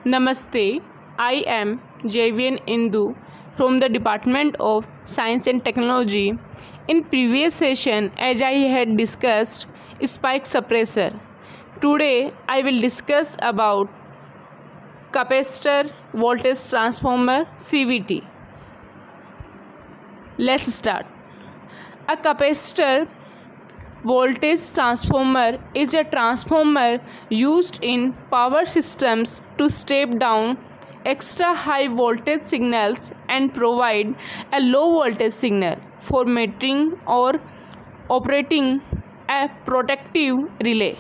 Namaste, I am JVN Indu from the Department of Science and Technology. In previous session, as I had discussed spike suppressor, today I will discuss about capacitor voltage transformer CVT. Let's start. A capacitor voltage transformer is a transformer used in power systems to step down extra high voltage signals and provide a low voltage signal for metering or operating a protective relay.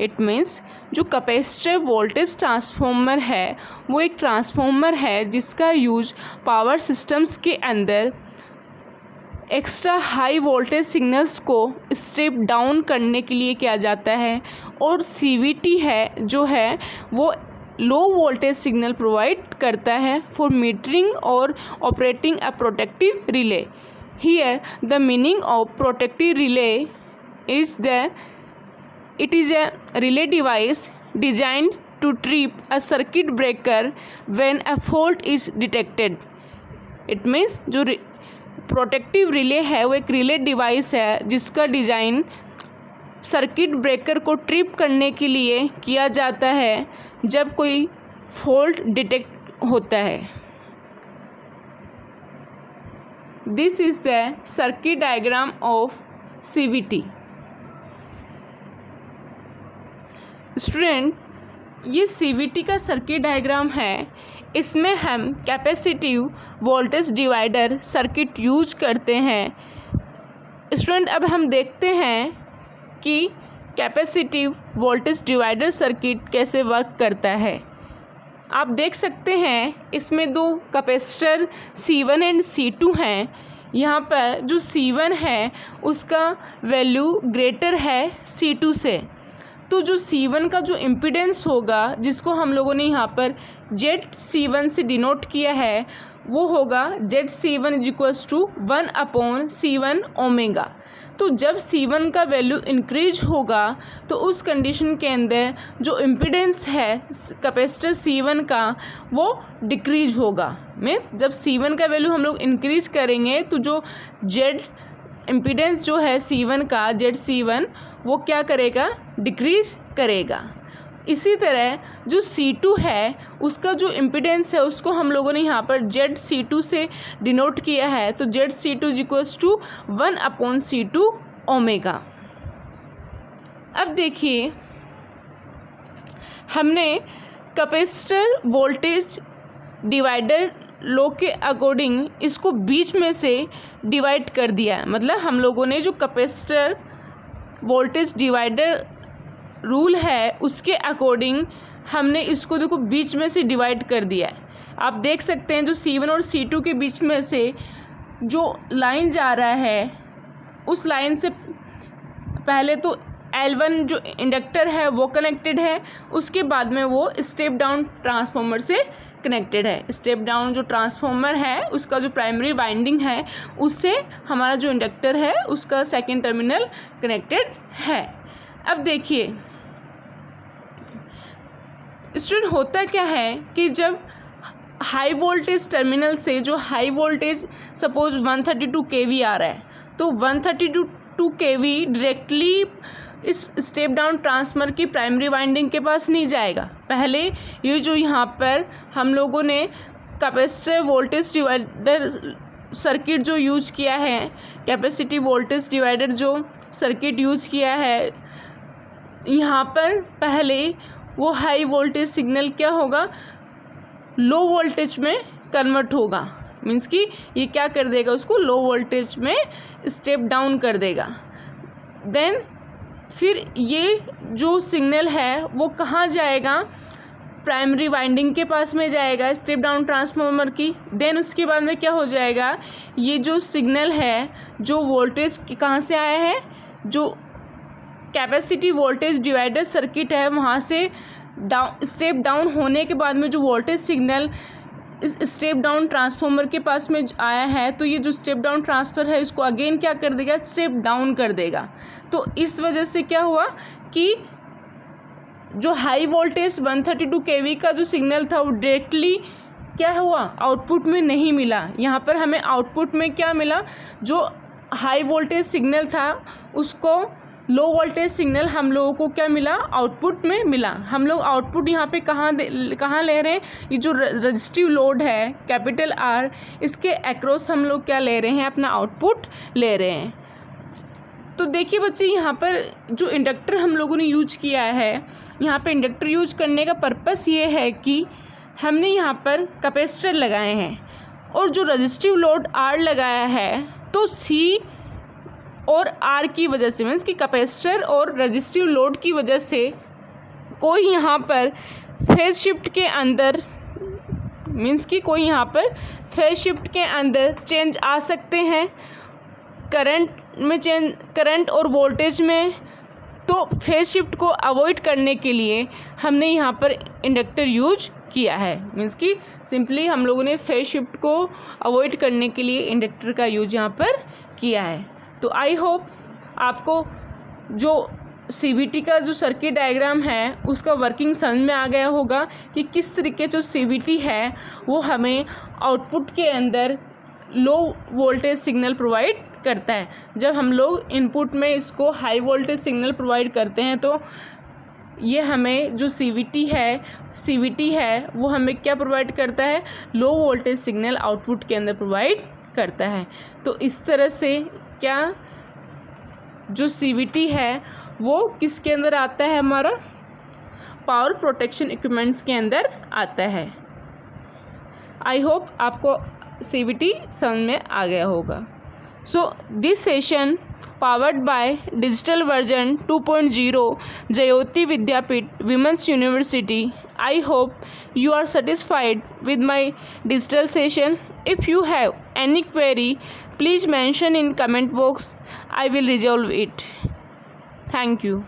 It means जो capacitor voltage transformer है वो एक transformer है जिसका use power systems के अंदर extra high voltage signals को step down करने के लिए किया जाता है, और सीवीटी है जो है वो लो वोल्टेज सिग्नल प्रोवाइड करता है फॉर मीटरिंग और operating a protective relay. Here the meaning of protective relay is it is a relay device designed to trip a circuit breaker when a fault is detected. It means जो protective relay है वो एक relay device है जिसका design circuit breaker को trip करने के लिए किया जाता है जब कोई फॉल्ट डिटेक्ट होता है. This is the circuit diagram of CVT. Student, ये सीवीटी का सर्किट डायग्राम है. इसमें हम capacitive voltage divider circuit use करते हैं. स्टूडेंट, अब हम देखते हैं कि कैपेसिटिव वोल्टेज डिवाइडर सर्किट कैसे वर्क करता है. आप देख सकते हैं इसमें दो कैपेसिटर C1 एंड C2 हैं. यहाँ पर जो C1 है उसका वैल्यू ग्रेटर है C2 से, तो जो C1 का जो इम्पीडेंस होगा जिसको हम लोगों ने यहाँ पर ZC1 से डिनोट किया है वो होगा ZC1 is equals to 1/C1 omega. तो जब C1 का वैल्यू इंक्रीज होगा तो उस कंडीशन के अंदर जो इम्पीडेंस है कैपेसिटर C1 का वो डिक्रीज होगा. मीन्स जब C1 का वैल्यू हम लोग इंक्रीज करेंगे तो जो Z इम्पीडेंस जो है C1 का ZC1 वो क्या करेगा, डिक्रीज करेगा. इसी तरह जो C2 है उसका जो इम्पीडेंस है उसको हम लोगों ने यहाँ पर ZC2 से डिनोट किया है, तो ZC2 is equals to 1/C2 omega. अब देखिए हमने कैपेसिटर वोल्टेज डिवाइडर लो के अकॉर्डिंग इसको बीच में से डिवाइड कर दिया है. मतलब हम लोगों ने जो कैपेसिटर वोल्टेज डिवाइडर रूल है उसके अकॉर्डिंग हमने इसको देखो बीच में से डिवाइड कर दिया है. आप देख सकते हैं जो C1 और C2 के बीच में से जो लाइन जा रहा है उस लाइन से पहले तो L1 जो इंडक्टर है वो कनेक्टेड है, उसके बाद में वो स्टेप डाउन ट्रांसफॉर्मर से कनेक्टेड है. स्टेप डाउन जो ट्रांसफॉर्मर है उसका जो प्राइमरी वाइंडिंग है उससे हमारा जो इंडक्टर है उसका सेकेंड टर्मिनल कनेक्टेड है. अब देखिए स्टूडेंट, होता क्या है कि जब हाई वोल्टेज टर्मिनल से जो हाई वोल्टेज सपोज 132 kV आ रहा है तो 132 kV डायरेक्टली इस स्टेप डाउन ट्रांसफार्मर की प्राइमरी वाइंडिंग के पास नहीं जाएगा. पहले ये जो यहाँ पर हम लोगों ने कैपेसिटर वोल्टेज डिवाइडर सर्किट जो यूज किया है, कैपेसिटी वोल्टेज डिवाइडर जो सर्किट यूज किया है, यहाँ पर पहले वो हाई वोल्टेज सिग्नल क्या होगा, लो वोल्टेज में कन्वर्ट होगा. मीन्स कि ये क्या कर देगा, उसको लो वोल्टेज में स्टेप डाउन कर देगा. देन फिर ये जो सिग्नल है वो कहाँ जाएगा, प्राइमरी वाइंडिंग के पास में जाएगा स्टेप डाउन ट्रांसफार्मर की. देन उसके बाद में क्या हो जाएगा, ये जो सिग्नल है जो वोल्टेज कहाँ से आया है, जो कैपेसिटी वोल्टेज डिवाइडर सर्किट है वहाँ से स्टेप डाउन होने के बाद में जो वोल्टेज सिग्नल इस स्टेप डाउन ट्रांसफार्मर के पास में आया है, तो ये जो स्टेप डाउन ट्रांसफर है इसको अगेन क्या कर देगा, स्टेप डाउन कर देगा. तो इस वजह से क्या हुआ कि जो हाई वोल्टेज 132 kV का जो सिग्नल था वो डायरेक्टली क्या हुआ, आउटपुट में नहीं मिला। यहाँ पर हमें आउटपुट में क्या मिला, जो हाई वोल्टेज सिग्नल था उसको लो वोल्टेज सिग्नल हम लोगों को क्या मिला, आउटपुट में मिला। हम लोग आउटपुट यहाँ पे कहाँ ले रहे हैं, ये जो रजिस्टिव लोड है कैपिटल R, इसके अक्रॉस हम लोग क्या ले रहे हैं, अपना आउटपुट ले रहे हैं। तो देखिए बच्चे, यहाँ पर जो इंडक्टर हम लोगों ने यूज किया है, यहाँ पे इंडक्टर यूज करने का पर्पस ये है कि हमने यहाँ पर कैपेसिटर लगाए हैं और जो रजिस्टिव लोड R लगाया है, तो C और R की वजह से, मीन्स कि कैपेसिटर और रजिस्टिव लोड की वजह से कोई यहाँ पर फेज शिफ्ट के अंदर, मीन्स कि कोई यहाँ पर फेज शिफ्ट के अंदर चेंज आ सकते हैं, करंट और वोल्टेज में। तो फेज शिफ्ट को अवॉइड करने के लिए हमने यहाँ पर इंडक्टर यूज किया है, मीन्स कि सिंपली हम लोगों ने फेज शिफ्ट को अवॉइड करने के लिए इंडक्टर का यूज यहाँ पर किया है। तो आई होप आपको जो CVT का जो सर्किट डायग्राम है उसका वर्किंग समझ में आ गया होगा कि किस तरीके जो CVT है वो हमें आउटपुट के अंदर लो वोल्टेज सिग्नल प्रोवाइड करता है। जब हम लोग इनपुट में इसको हाई वोल्टेज सिग्नल प्रोवाइड करते हैं तो ये हमें जो CVT है वो हमें क्या प्रोवाइड करता है, लो वोल्टेज सिग्नल आउटपुट के अंदर प्रोवाइड करता है। तो इस तरह से क्या जो CVT है वो किसके अंदर आता है, हमारा पावर प्रोटेक्शन इक्विपमेंट्स के अंदर आता है। आई होप आपको CVT समझ में आ गया होगा। So this session powered by digital version 2.0 Jayoti Vidyapeeth Women's University. I hope you are satisfied with my digital session. If you have any query, please mention in comment box. I will resolve it. Thank you.